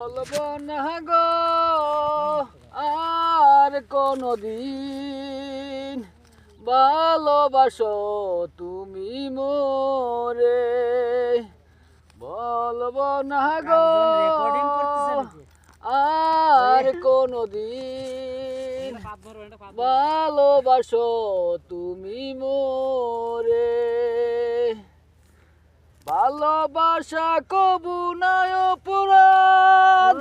বলবো না গো আর কোনদিন ভালোবাসো তুমি মোরে, বলবো না গো আর কোনদিন ভালোবাসো তুমি মোরে। ভালোবাসা কবু নাই অপরাধ,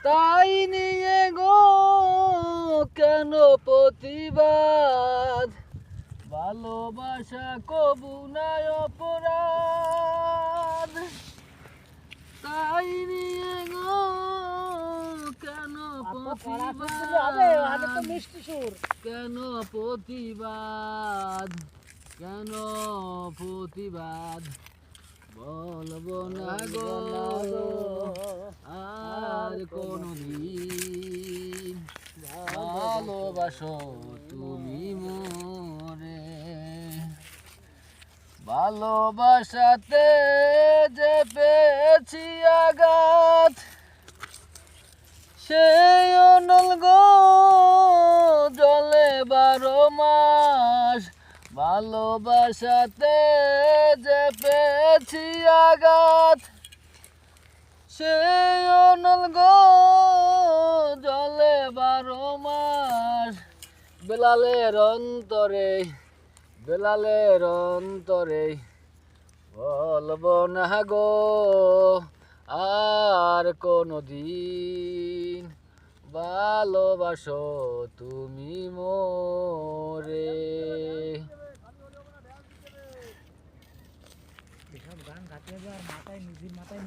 তাই নিয়ে গো কেন প্রতিবাদ। ভালোবাসা কবু নাই অপরাধ, তাই নিয়ে গো কেন প্রতিবাদ। কেন প্রতিবাদ, কেন প্রতিবাদ, বলবো না গো আর কোনদিন ভালোবাসো তুমি মোরে। ভালোবাসাতে যে পেয়েছি আঘাত, সেই অনল গো জলে 12 মাস। ভালোবাসাতে যে পেয়েছি আঘাত, সেই অনল গো জলে 12 মাস। বেলালের অন্তরে, বেলালের অন্তরে, বলবো না গো আর কোনদিন ভালোবাসো তুমি মোরে। গান গাতে হবে আর মাথায় নিজের মাথায়